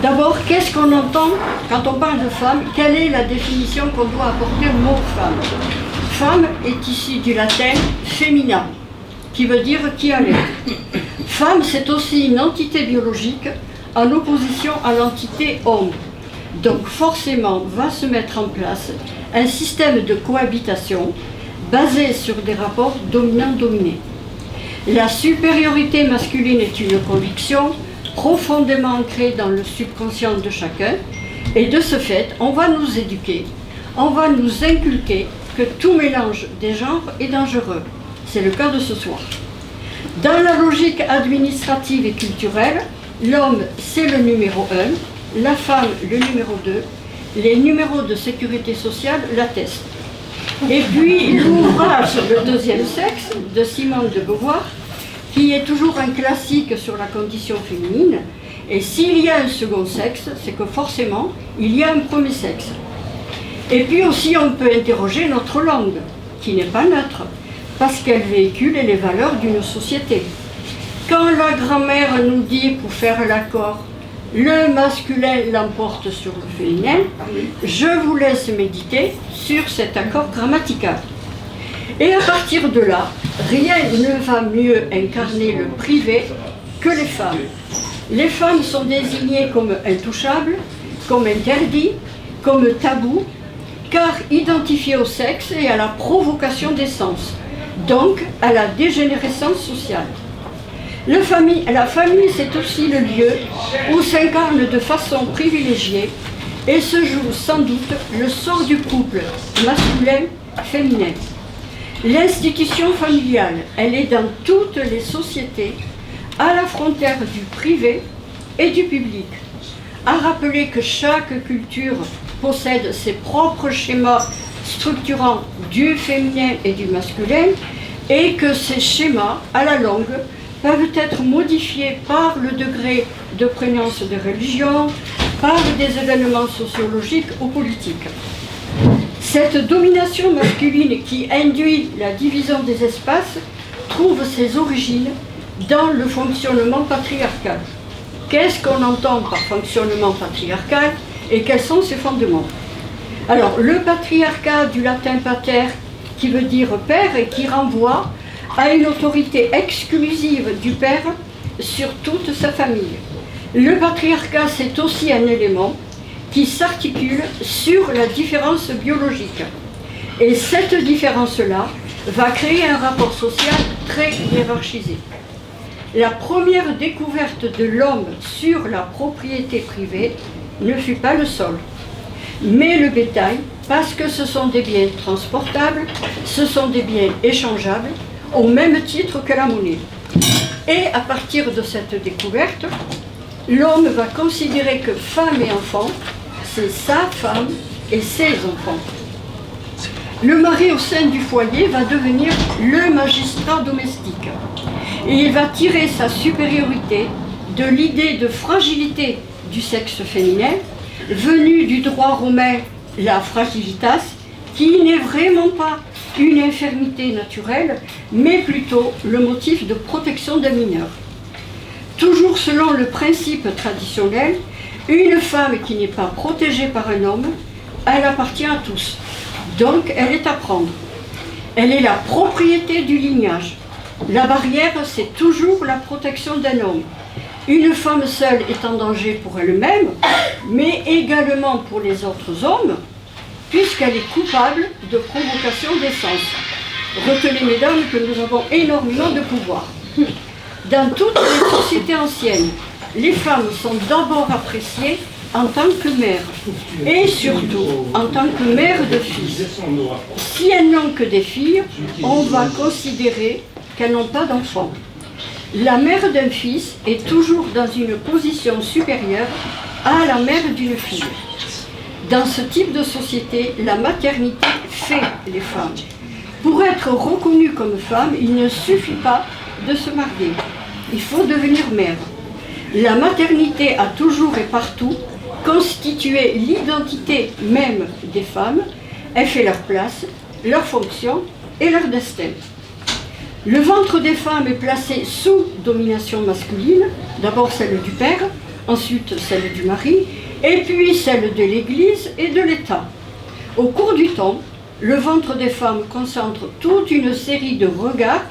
D'abord, qu'est-ce qu'on entend quand on parle de femme? Quelle est la définition qu'on doit apporter au mot femme? Femme est issue du latin femina, qui veut dire qui allait. Femme, c'est aussi une entité biologique en opposition à l'entité homme. Donc forcément va se mettre en place un système de cohabitation basé sur des rapports dominant-dominé. La supériorité masculine est une conviction profondément ancrée dans le subconscient de chacun, et de ce fait, on va nous éduquer, on va nous inculquer que tout mélange des genres est dangereux. C'est le cas de ce soir. Dans la logique administrative et culturelle, l'homme c'est le numéro 1, la femme le numéro 2, les numéros de sécurité sociale l'attestent. Et puis l'ouvrage Le deuxième sexe de Simone de Beauvoir, qui est toujours un classique sur la condition féminine, et s'il y a un second sexe, c'est que forcément il y a un premier sexe. Et puis aussi on peut interroger notre langue, qui n'est pas neutre, parce qu'elle véhicule les valeurs d'une société. Quand la grand-mère nous dit pour faire l'accord, le masculin l'emporte sur le féminin, je vous laisse méditer sur cet accord grammatical. Et à partir de là, rien ne va mieux incarner le privé que les femmes. Les femmes sont désignées comme intouchables, comme interdites, comme tabous, car identifiées au sexe et à la provocation des sens, donc à la dégénérescence sociale. La famille, c'est aussi le lieu où s'incarne de façon privilégiée et se joue sans doute le sort du couple masculin-féminin. L'institution familiale, elle est dans toutes les sociétés, à la frontière du privé et du public. À rappeler que chaque culture possède ses propres schémas structurants du féminin et du masculin, et que ces schémas, à la longue, peuvent être modifiés par le degré de prégnance des religions, par des événements sociologiques ou politiques. Cette domination masculine qui induit la division des espaces trouve ses origines dans le fonctionnement patriarcal. Qu'est-ce qu'on entend par fonctionnement patriarcal et quels sont ses fondements? Alors, le patriarcat du latin pater, qui veut dire père et qui renvoie à une autorité exclusive du père sur toute sa famille. Le patriarcat, c'est aussi un élément qui s'articule sur la différence biologique. Et cette différence-là va créer un rapport social très hiérarchisé. La première découverte de l'homme sur la propriété privée ne fut pas le sol, mais le bétail, parce que ce sont des biens transportables, ce sont des biens échangeables, au même titre que la monnaie. Et à partir de cette découverte, l'homme va considérer que femme et enfant, c'est sa femme et ses enfants. Le mari au sein du foyer va devenir le magistrat domestique. Et il va tirer sa supériorité de l'idée de fragilité du sexe féminin, venue du droit romain, la fragilitas, qui n'est vraiment pas une infirmité naturelle, mais plutôt le motif de protection des mineurs. Toujours selon le principe traditionnel, une femme qui n'est pas protégée par un homme, elle appartient à tous. Donc elle est à prendre. Elle est la propriété du lignage. La barrière, c'est toujours la protection d'un homme. Une femme seule est en danger pour elle-même, mais également pour les autres hommes, puisqu'elle est coupable de provocation des sens. Retenez, mesdames, que nous avons énormément de pouvoir. Dans toutes les sociétés anciennes, les femmes sont d'abord appréciées en tant que mères, et surtout en tant que mères de fils. Si elles n'ont que des filles, on va considérer qu'elles n'ont pas d'enfants. La mère d'un fils est toujours dans une position supérieure à la mère d'une fille. Dans ce type de société, la maternité fait les femmes. Pour être reconnue comme femme, il ne suffit pas de se marier. Il faut devenir mère. La maternité a toujours et partout constitué l'identité même des femmes. Elle fait leur place, leur fonction et leur destin. Le ventre des femmes est placé sous domination masculine, d'abord celle du père, ensuite celle du mari, et puis celle de l'Église et de l'État. Au cours du temps, le ventre des femmes concentre toute une série de regards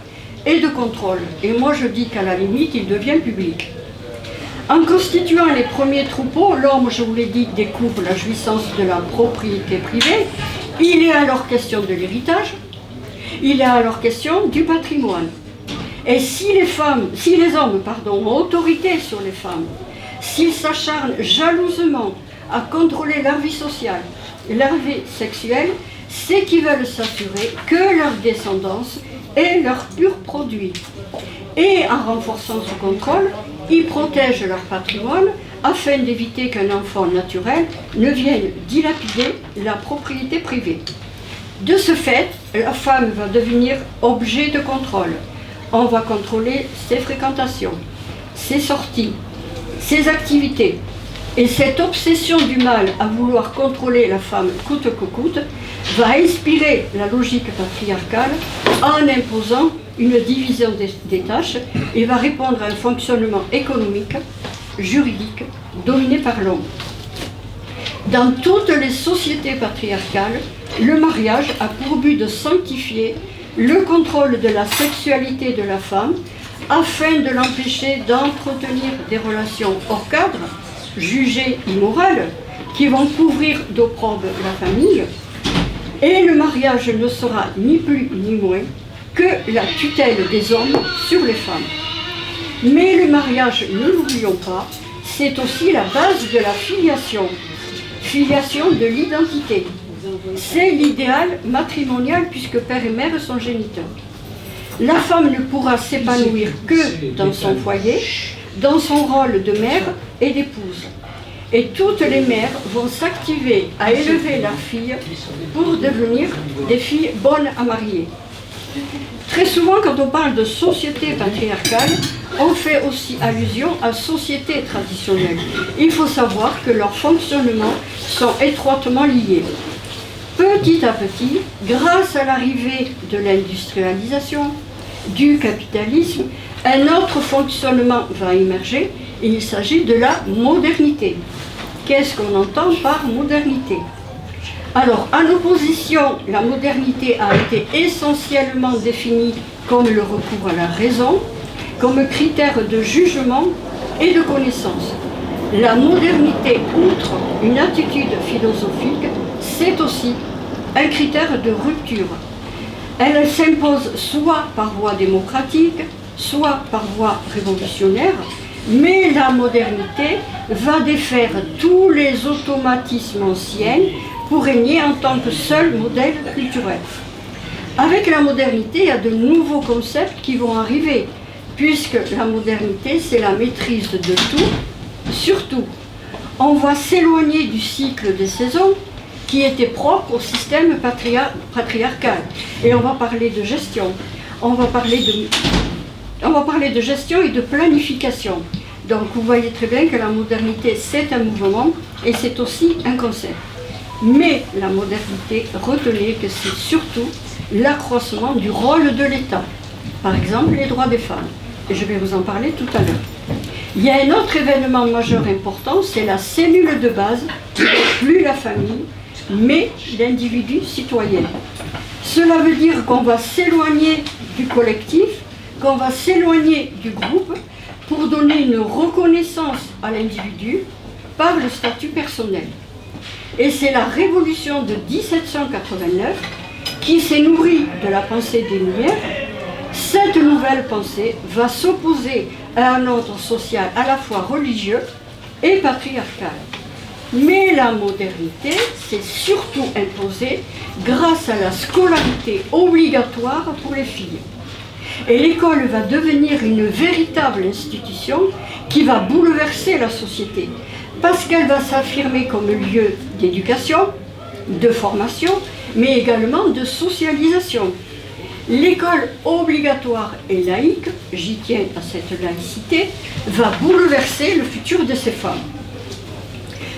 et de contrôles. Et moi je dis qu'à la limite, il devient public. En constituant les premiers troupeaux, l'homme, je vous l'ai dit, découvre la jouissance de la propriété privée. Il est alors question de l'héritage, il est alors question du patrimoine. Et si les hommes ont autorité sur les femmes, s'ils s'acharnent jalousement à contrôler leur vie sociale, leur vie sexuelle, c'est qu'ils veulent s'assurer que leur descendance est leur pur produit. Et en renforçant ce contrôle, ils protègent leur patrimoine afin d'éviter qu'un enfant naturel ne vienne dilapider la propriété privée. De ce fait, la femme va devenir objet de contrôle. On va contrôler ses fréquentations, ses sorties, ses activités. Et cette obsession du mâle à vouloir contrôler la femme coûte que coûte va inspirer la logique patriarcale en imposant une division des tâches et va répondre à un fonctionnement économique, juridique, dominé par l'homme. Dans toutes les sociétés patriarcales, le mariage a pour but de sanctifier le contrôle de la sexualité de la femme afin de l'empêcher d'entretenir des relations hors cadre, jugées immorales, qui vont couvrir d'opprobre la famille. Et le mariage ne sera ni plus ni moins que la tutelle des hommes sur les femmes. Mais le mariage, ne l'oublions pas, c'est aussi la base de la filiation de l'identité. C'est l'idéal matrimonial puisque père et mère sont géniteurs. La femme ne pourra s'épanouir que dans son foyer, dans son rôle de mère et d'épouse. Et toutes les mères vont s'activer à élever leurs filles pour devenir des filles bonnes à marier. Très souvent, quand on parle de société patriarcale, on fait aussi allusion à société traditionnelle. Il faut savoir que leurs fonctionnements sont étroitement liés. Petit à petit, grâce à l'arrivée de l'industrialisation, du capitalisme, un autre fonctionnement va émerger et il s'agit de la modernité. Qu'est-ce qu'on entend par modernité ? Alors, en opposition, la modernité a été essentiellement définie comme le recours à la raison, comme critère de jugement et de connaissance. La modernité, outre une attitude philosophique, c'est aussi un critère de rupture. Elle s'impose soit par voie démocratique, soit par voie révolutionnaire, mais la modernité va défaire tous les automatismes anciens pour régner en tant que seul modèle culturel. Avec la modernité, il y a de nouveaux concepts qui vont arriver, puisque la modernité, c'est la maîtrise de tout. Surtout, on va s'éloigner du cycle des saisons qui était propre au système patriarcal. Et on va parler de gestion, on va parler de gestion et de planification. Donc vous voyez très bien que la modernité, c'est un mouvement et c'est aussi un concept. Mais la modernité, retenez que c'est surtout l'accroissement du rôle de l'État. Par exemple, les droits des femmes. Et je vais vous en parler tout à l'heure. Il y a un autre événement majeur important, c'est la cellule de base, plus la famille, mais l'individu citoyen. Cela veut dire qu'on va s'éloigner du collectif, qu'on va s'éloigner du groupe pour donner une reconnaissance à l'individu par le statut personnel. Et c'est la révolution de 1789 qui s'est nourrie de la pensée des Lumières. Cette nouvelle pensée va s'opposer à un ordre social à la fois religieux et patriarcal. Mais la modernité s'est surtout imposée grâce à la scolarité obligatoire pour les filles. Et l'école va devenir une véritable institution qui va bouleverser la société, parce qu'elle va s'affirmer comme lieu d'éducation, de formation, mais également de socialisation. L'école obligatoire et laïque, j'y tiens à cette laïcité, va bouleverser le futur de ces femmes.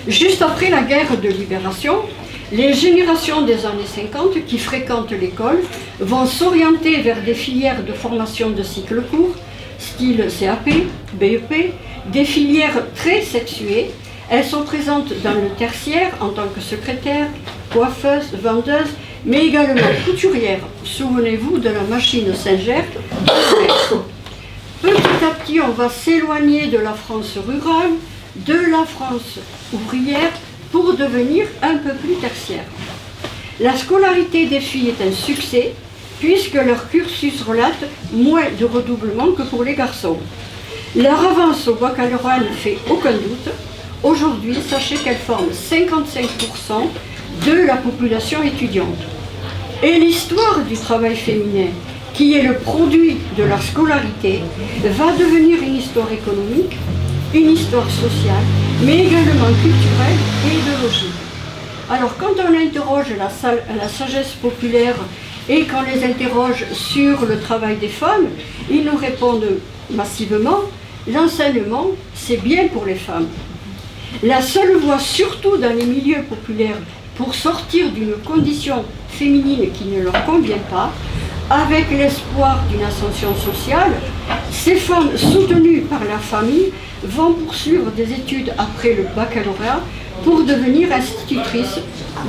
Juste après la guerre de libération, les générations des années 50 qui fréquentent l'école vont s'orienter vers des filières de formation de cycle court, style CAP, BEP, des filières très sexuées. Elles sont présentes dans le tertiaire en tant que secrétaire, coiffeuse, vendeuse, mais également couturière. Souvenez-vous de la machine Singer. Petit à petit, on va s'éloigner de la France rurale, de la France ouvrière, pour devenir un peu plus tertiaire. La scolarité des filles est un succès, puisque leur cursus relate moins de redoublement que pour les garçons. Leur avance au baccalauréat ne fait aucun doute. Aujourd'hui, sachez qu'elles forment 55% de la population étudiante. Et l'histoire du travail féminin, qui est le produit de leur scolarité, va devenir une histoire économique, une histoire sociale, mais également culturelle et idéologique. Alors quand on interroge la sagesse populaire et qu'on les interroge sur le travail des femmes, ils nous répondent massivement, l'enseignement, c'est bien pour les femmes. La seule voie, surtout dans les milieux populaires, pour sortir d'une condition féminine qui ne leur convient pas, avec l'espoir d'une ascension sociale, ces femmes soutenues par la famille vont poursuivre des études après le baccalauréat pour devenir institutrices,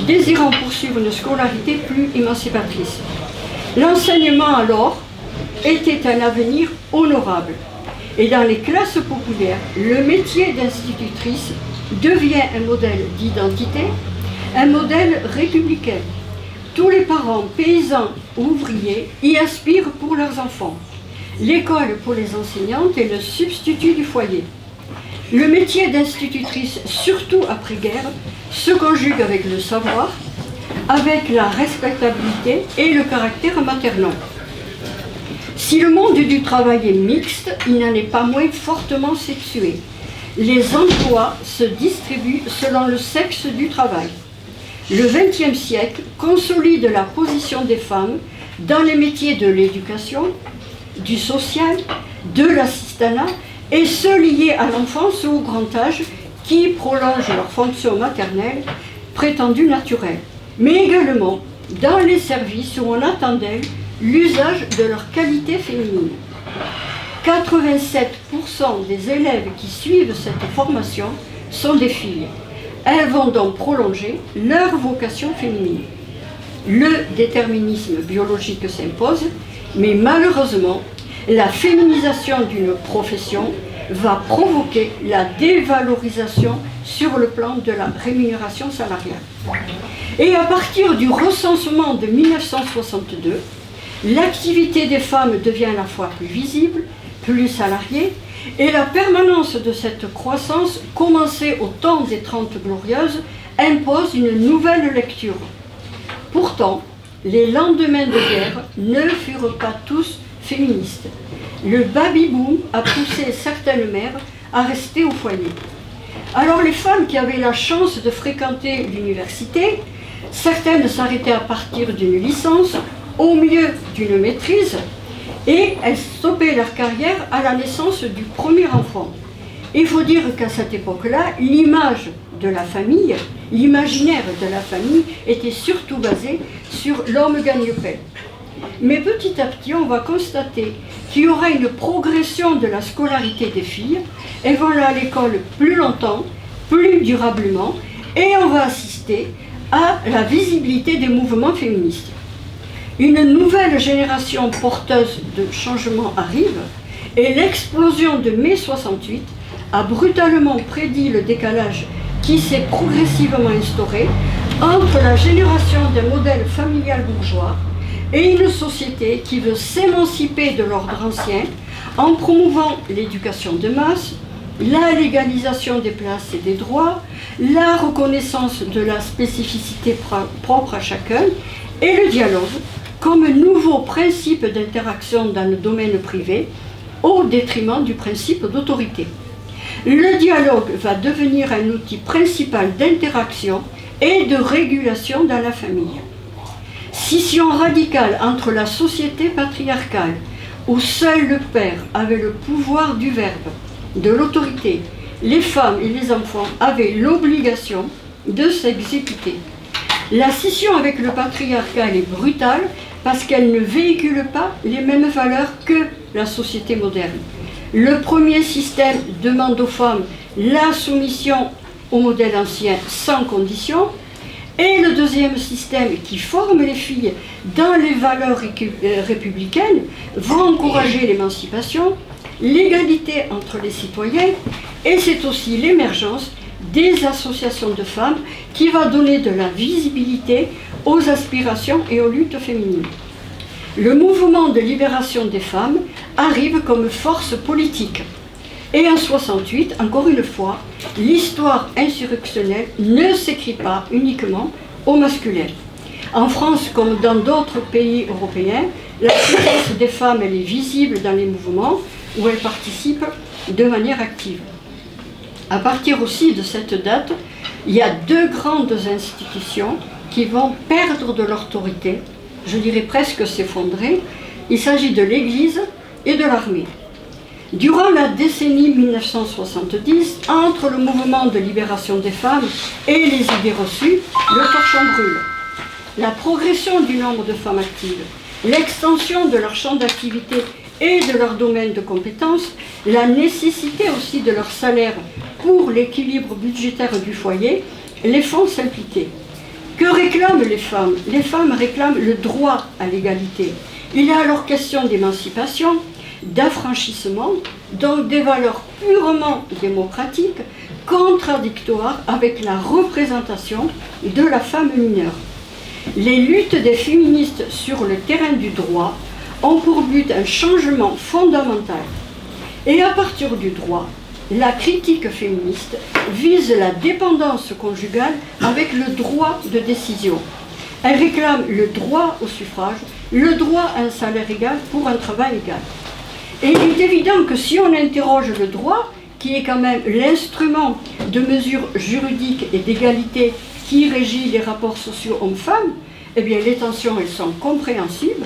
désirant poursuivre une scolarité plus émancipatrice. L'enseignement alors était un avenir honorable. Et dans les classes populaires, le métier d'institutrice devient un modèle d'identité, un modèle républicain. Tous les parents, paysans ou ouvriers, y aspirent pour leurs enfants. L'école pour les enseignantes est le substitut du foyer. Le métier d'institutrice, surtout après-guerre, se conjugue avec le savoir, avec la respectabilité et le caractère maternel. Si le monde du travail est mixte, il n'en est pas moins fortement sexué. Les emplois se distribuent selon le sexe du travail. Le XXe siècle consolide la position des femmes dans les métiers de l'éducation, du social, de l'assistanat et ceux liés à l'enfance ou au grand âge qui prolongent leur fonction maternelle prétendue naturelle, mais également dans les services où on attend d'elles l'usage de leur qualité féminine. 87% des élèves qui suivent cette formation sont des filles. Elles vont donc prolonger leur vocation féminine. Le déterminisme biologique s'impose, mais malheureusement, la féminisation d'une profession va provoquer la dévalorisation sur le plan de la rémunération salariale. Et à partir du recensement de 1962, l'activité des femmes devient à la fois plus visible, plus salariée, et la permanence de cette croissance, commencée au temps des Trente Glorieuses, impose une nouvelle lecture. Pourtant, les lendemains de guerre ne furent pas tous féministes. Le baby-boom a poussé certaines mères à rester au foyer. Alors les femmes qui avaient la chance de fréquenter l'université, certaines s'arrêtaient à partir d'une licence, au mieux d'une maîtrise, et elles stoppaient leur carrière à la naissance du premier enfant. Il faut dire qu'à cette époque-là, l'image de la famille, l'imaginaire de la famille était surtout basé sur l'homme gagne-pain. Mais petit à petit, on va constater qu'il y aura une progression de la scolarité des filles. Elles vont aller à l'école plus longtemps, plus durablement, et on va assister à la visibilité des mouvements féministes. Une nouvelle génération porteuse de changement arrive, et l'explosion de mai 68 a brutalement prédit le décalage qui s'est progressivement instauré entre la génération d'un modèle familial bourgeois et une société qui veut s'émanciper de l'ordre ancien en promouvant l'éducation de masse, la légalisation des places et des droits, la reconnaissance de la spécificité propre à chacun et le dialogue comme nouveau principe d'interaction dans le domaine privé au détriment du principe d'autorité. Le dialogue va devenir un outil principal d'interaction et de régulation dans la famille. Scission radicale entre la société patriarcale, où seul le père avait le pouvoir du verbe, de l'autorité, les femmes et les enfants avaient l'obligation de s'exécuter. La scission avec le patriarcat est brutale parce qu'elle ne véhicule pas les mêmes valeurs que la société moderne. Le premier système demande aux femmes la soumission au modèle ancien sans condition, et le deuxième système qui forme les filles dans les valeurs républicaines va encourager l'émancipation, l'égalité entre les citoyens, et c'est aussi l'émergence des associations de femmes qui va donner de la visibilité aux aspirations et aux luttes féminines. Le mouvement de libération des femmes arrive comme force politique. Et en 68, encore une fois, l'histoire insurrectionnelle ne s'écrit pas uniquement au masculin. En France, comme dans d'autres pays européens, la présence des femmes elle est visible dans les mouvements où elles participent de manière active. À partir aussi de cette date, il y a deux grandes institutions qui vont perdre de leur autorité, je dirais presque s'effondrer. Il s'agit de l'Église et de l'armée. Durant la décennie 1970, entre le mouvement de libération des femmes et les idées reçues, le torchon brûle. La progression du nombre de femmes actives, l'extension de leur champ d'activité et de leur domaine de compétences, la nécessité aussi de leur salaire pour l'équilibre budgétaire du foyer, les font s'impliquer. Que réclament les femmes? Les femmes réclament le droit à l'égalité. Il est alors question d'émancipation, d'affranchissement, donc des valeurs purement démocratiques, contradictoires avec la représentation de la femme mineure. Les luttes des féministes sur le terrain du droit ont pour but un changement fondamental. Et à partir du droit, la critique féministe vise la dépendance conjugale avec le droit de décision. Elle réclame le droit au suffrage, le droit à un salaire égal pour un travail égal. Et il est évident que si on interroge le droit, qui est quand même l'instrument de mesure juridique et d'égalité qui régit les rapports sociaux hommes-femmes, eh bien les tensions elles sont compréhensibles,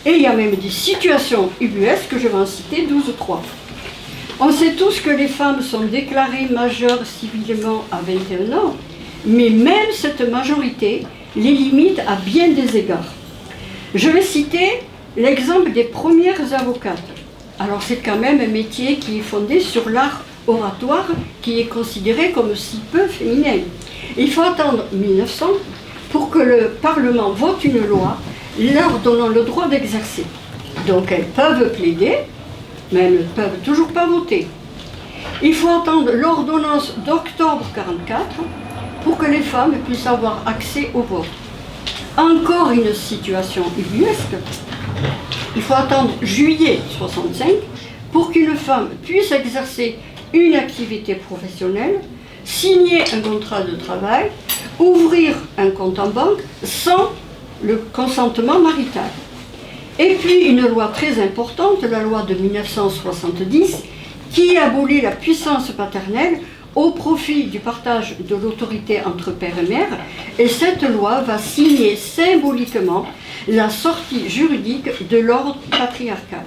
et il y a même des situations ubuesques, je vais en citer 12 ou 3. On sait tous que les femmes sont déclarées majeures civilement à 21 ans, mais même cette majorité les limite à bien des égards. Je vais citer l'exemple des premières avocates. Alors c'est quand même un métier qui est fondé sur l'art oratoire, qui est considéré comme si peu féminin. Il faut attendre 1900 pour que le Parlement vote une loi leur donnant le droit d'exercer. Donc elles peuvent plaider, mais elles ne peuvent toujours pas voter. Il faut attendre l'ordonnance d'octobre 1944 pour que les femmes puissent avoir accès au vote. Encore une situation ubuesque. Il faut attendre juillet 1965 pour qu'une femme puisse exercer une activité professionnelle, signer un contrat de travail, ouvrir un compte en banque sans le consentement marital. Et puis une loi très importante, la loi de 1970, qui abolit la puissance paternelle au profit du partage de l'autorité entre père et mère, et cette loi va signer symboliquement la sortie juridique de l'ordre patriarcal.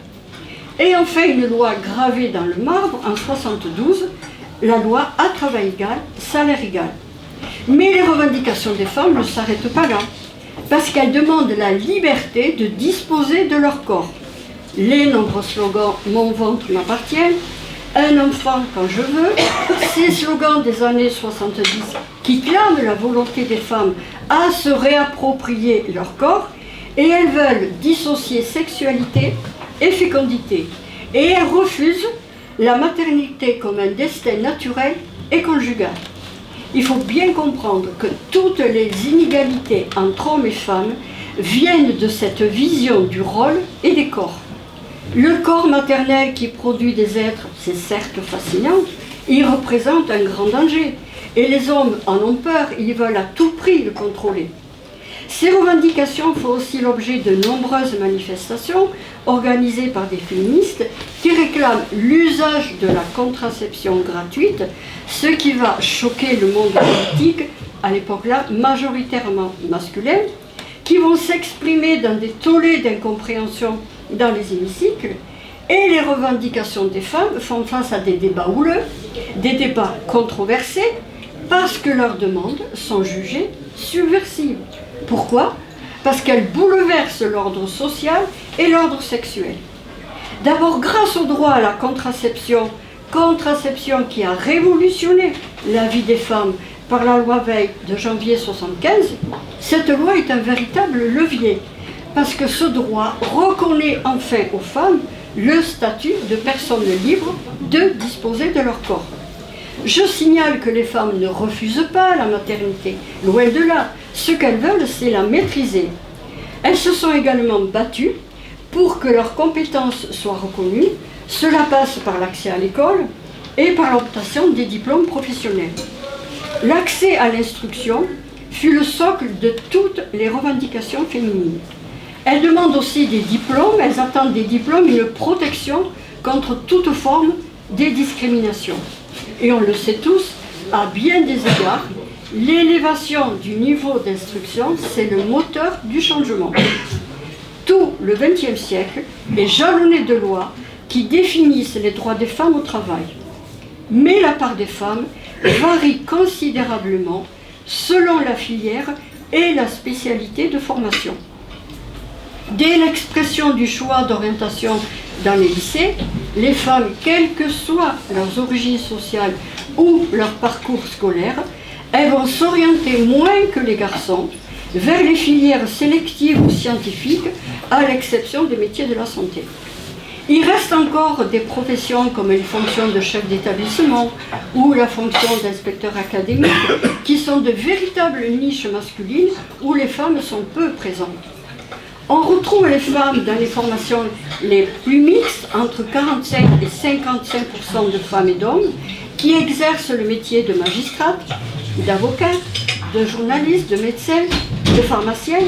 Et enfin une loi gravée dans le marbre en 1972, la loi à travail égal, salaire égal. Mais les revendications des femmes ne s'arrêtent pas là, parce qu'elles demandent la liberté de disposer de leur corps. Les nombreux slogans « Mon ventre m'appartient », « Un enfant quand je veux », ces slogans des années 70 qui clament la volonté des femmes à se réapproprier leur corps, et elles veulent dissocier sexualité et fécondité. Et elles refusent la maternité comme un destin naturel et conjugal. Il faut bien comprendre que toutes les inégalités entre hommes et femmes viennent de cette vision du rôle et des corps. Le corps maternel qui produit des êtres, c'est certes fascinant, il représente un grand danger. Et les hommes en ont peur, ils veulent à tout prix le contrôler. Ces revendications font aussi l'objet de nombreuses manifestations organisées par des féministes qui réclament l'usage de la contraception gratuite, ce qui va choquer le monde politique, à l'époque-là majoritairement masculin, qui vont s'exprimer dans des tollés d'incompréhension dans les hémicycles, et les revendications des femmes font face à des débats houleux, des débats controversés, parce que leurs demandes sont jugées subversives. Pourquoi? Parce qu'elles bouleversent l'ordre social et l'ordre sexuel. D'abord, grâce au droit à la contraception qui a révolutionné la vie des femmes par la loi Veil de janvier 1975, cette loi est un véritable levier, parce que ce droit reconnaît enfin aux femmes le statut de personnes libres de disposer de leur corps. Je signale que les femmes ne refusent pas la maternité, loin de là. Ce qu'elles veulent, c'est la maîtriser. Elles se sont également battues pour que leurs compétences soient reconnues. Cela passe par l'accès à l'école et par l'obtention des diplômes professionnels. L'accès à l'instruction fut le socle de toutes les revendications féminines. Elles demandent aussi des diplômes, elles attendent des diplômes, une protection contre toute forme de discrimination. Et on le sait tous, à bien des égards, l'élévation du niveau d'instruction, c'est le moteur du changement. Tout le XXe siècle est jalonné de lois qui définissent les droits des femmes au travail. Mais la part des femmes varie considérablement selon la filière et la spécialité de formation. Dès l'expression du choix d'orientation dans les lycées, les femmes, quelles que soient leurs origines sociales ou leur parcours scolaire, elles vont s'orienter moins que les garçons vers les filières sélectives ou scientifiques, à l'exception des métiers de la santé. Il reste encore des professions comme les fonctions de chef d'établissement ou la fonction d'inspecteur académique qui sont de véritables niches masculines où les femmes sont peu présentes. On retrouve les femmes dans les formations les plus mixtes, entre 45 et 55% de femmes et d'hommes, qui exercent le métier de magistrate, d'avocat, de journaliste, de médecin, de pharmacien.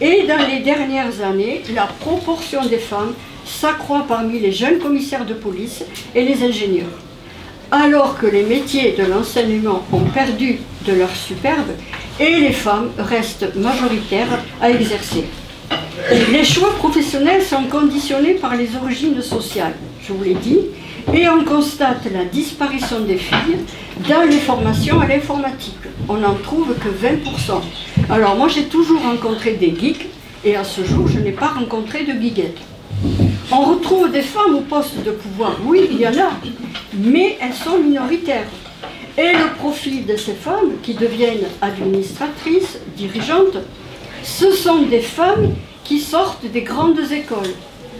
Et dans les dernières années, la proportion des femmes s'accroît parmi les jeunes commissaires de police et les ingénieurs. Alors que les métiers de l'enseignement ont perdu de leur superbe et les femmes restent majoritaires à exercer. Les choix professionnels sont conditionnés par les origines sociales, je vous l'ai dit, et on constate la disparition des filles dans les formations à l'informatique. On n'en trouve que 20%. Alors moi j'ai toujours rencontré des geeks, et à ce jour je n'ai pas rencontré de geekettes. On retrouve des femmes au poste de pouvoir, oui il y en a, mais elles sont minoritaires. Et le profil de ces femmes qui deviennent administratrices, dirigeantes, ce sont des femmes qui sortent des grandes écoles,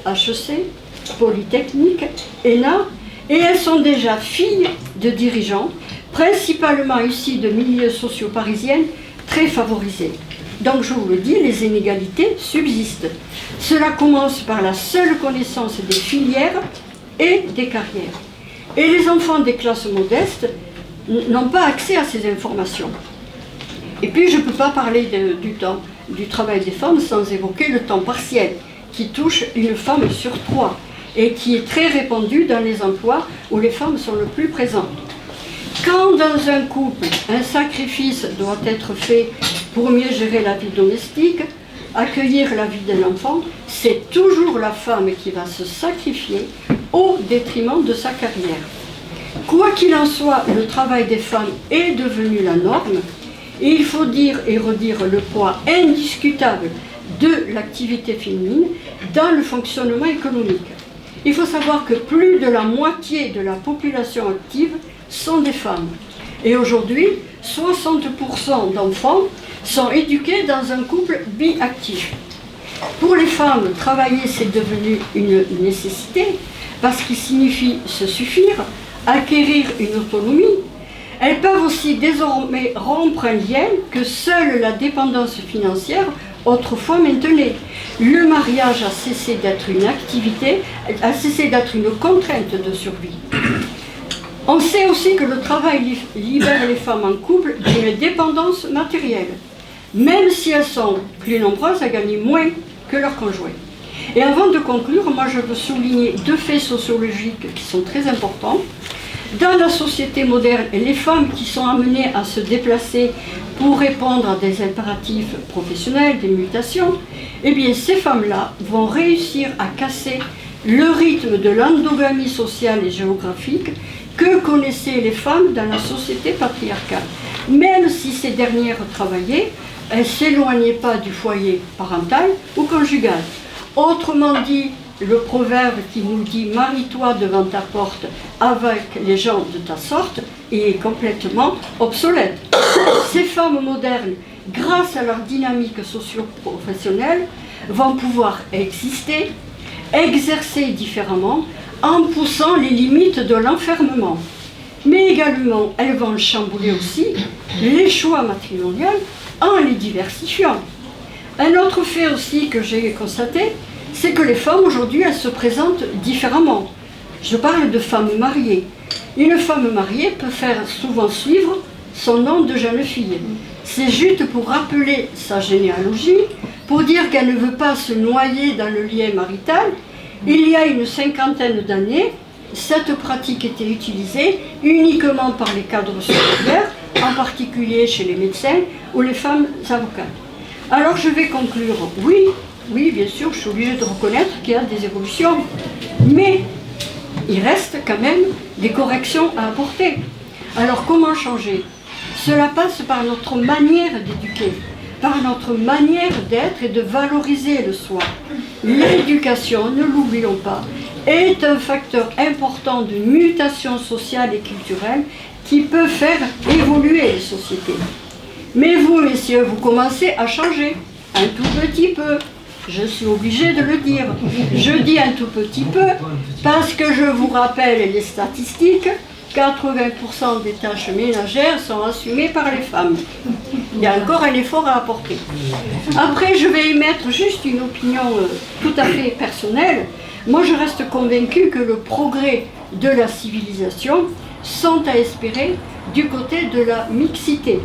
HEC, Polytechnique, ENA, et elles sont déjà filles de dirigeants, principalement issus de milieux sociaux parisiens très favorisés. Donc je vous le dis, les inégalités subsistent. Cela commence par la seule connaissance des filières et des carrières. Et les enfants des classes modestes n'ont pas accès à ces informations. Et puis je ne peux pas parler du travail des femmes sans évoquer le temps partiel, qui touche une femme sur 3 et qui est très répandu dans les emplois où les femmes sont le plus présentes. Quand dans un couple, un sacrifice doit être fait pour mieux gérer la vie domestique, accueillir la vie de l'enfant, c'est toujours la femme qui va se sacrifier au détriment de sa carrière. Quoi qu'il en soit, le travail des femmes est devenu la norme, et il faut dire et redire le poids indiscutable de l'activité féminine dans le fonctionnement économique. Il faut savoir que plus de la moitié de la population active sont des femmes. Et aujourd'hui, 60% d'enfants sont éduqués dans un couple biactif. Pour les femmes, travailler, c'est devenu une nécessité, parce qu'il signifie se suffire, acquérir une autonomie. Elles peuvent aussi désormais rompre un lien que seule la dépendance financière autrefois maintenait. Le mariage a cessé d'être une activité, a cessé d'être une contrainte de survie. On sait aussi que le travail libère les femmes en couple d'une dépendance matérielle. même si elles sont plus nombreuses à gagner moins que leurs conjoints. Et avant de conclure, moi je veux souligner 2 faits sociologiques qui sont très importants. Dans la société moderne, les femmes qui sont amenées à se déplacer pour répondre à des impératifs professionnels, des mutations, eh bien ces femmes-là vont réussir à casser le rythme de l'endogamie sociale et géographique que connaissaient les femmes dans la société patriarcale. Même si ces dernières travaillaient, elles ne s'éloignaient pas du foyer parental ou conjugal. Autrement dit, le proverbe qui nous dit « marie-toi devant ta porte avec les gens de ta sorte » est complètement obsolète. Ces femmes modernes, grâce à leur dynamique socio-professionnelle, vont pouvoir exister, exercer différemment, en poussant les limites de l'enfermement. Mais également, elles vont chambouler aussi les choix matrimoniaux en les diversifiant. Un autre fait aussi que j'ai constaté, c'est que les femmes aujourd'hui, elles se présentent différemment. Je parle de femmes mariées. Une femme mariée peut faire souvent suivre son nom de jeune fille. C'est juste pour rappeler sa généalogie, pour dire qu'elle ne veut pas se noyer dans le lien marital. Il y a une 50aine d'années, cette pratique était utilisée uniquement par les cadres supérieurs, en particulier chez les médecins ou les femmes avocates. Alors je vais conclure. Oui, bien sûr, je suis obligée de reconnaître qu'il y a des évolutions, mais il reste quand même des corrections à apporter. Alors comment changer? Cela passe par notre manière d'éduquer, par notre manière d'être et de valoriser le soi. L'éducation, ne l'oublions pas, est un facteur important de mutation sociale et culturelle qui peut faire évoluer les sociétés. Mais vous, messieurs, vous commencez à changer, un tout petit peu. Je suis obligée de le dire. Je dis un tout petit peu parce que je vous rappelle les statistiques, 80% des tâches ménagères sont assumées par les femmes. Il y a encore un effort à apporter. Après, je vais émettre juste une opinion tout à fait personnelle. Moi, je reste convaincue que le progrès de la civilisation sont à espérer du côté de la mixité.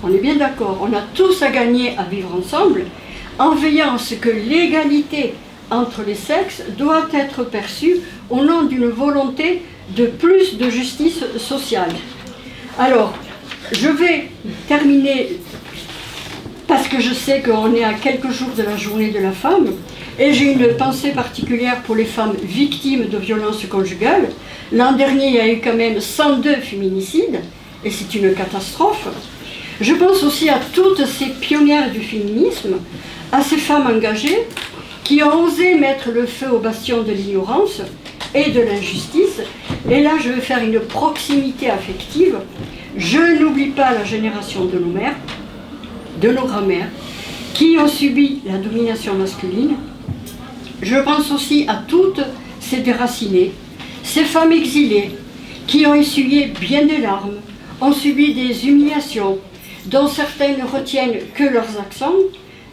On est bien d'accord, on a tous à gagner à vivre ensemble, en veillant à ce que l'égalité entre les sexes doit être perçue au nom d'une volonté de plus de justice sociale. Alors, je vais terminer, parce que je sais qu'on est à quelques jours de la journée de la femme, et j'ai une pensée particulière pour les femmes victimes de violences conjugales. L'an dernier, il y a eu quand même 102 féminicides, et c'est une catastrophe. Je pense aussi à toutes ces pionnières du féminisme, à ces femmes engagées qui ont osé mettre le feu au bastion de l'ignorance et de l'injustice. Et là, je vais faire une proximité affective. Je n'oublie pas la génération de nos mères, de nos grands-mères, qui ont subi la domination masculine. Je pense aussi à toutes ces déracinées, ces femmes exilées, qui ont essuyé bien des larmes, ont subi des humiliations, dont certaines ne retiennent que leurs accents,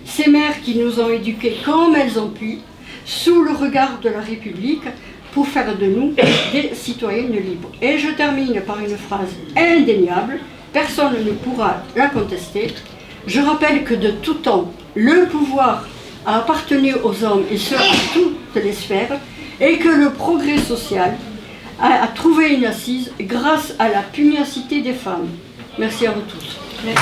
ces mères qui nous ont éduqués comme elles ont pu, sous le regard de la République, pour faire de nous des citoyennes libres. Et je termine par une phrase indéniable, personne ne pourra la contester. Je rappelle que de tout temps, le pouvoir a appartenu aux hommes, et ce, à toutes les sphères, et que le progrès social a trouvé une assise grâce à la pugnacité des femmes. Merci à vous tous. Merci.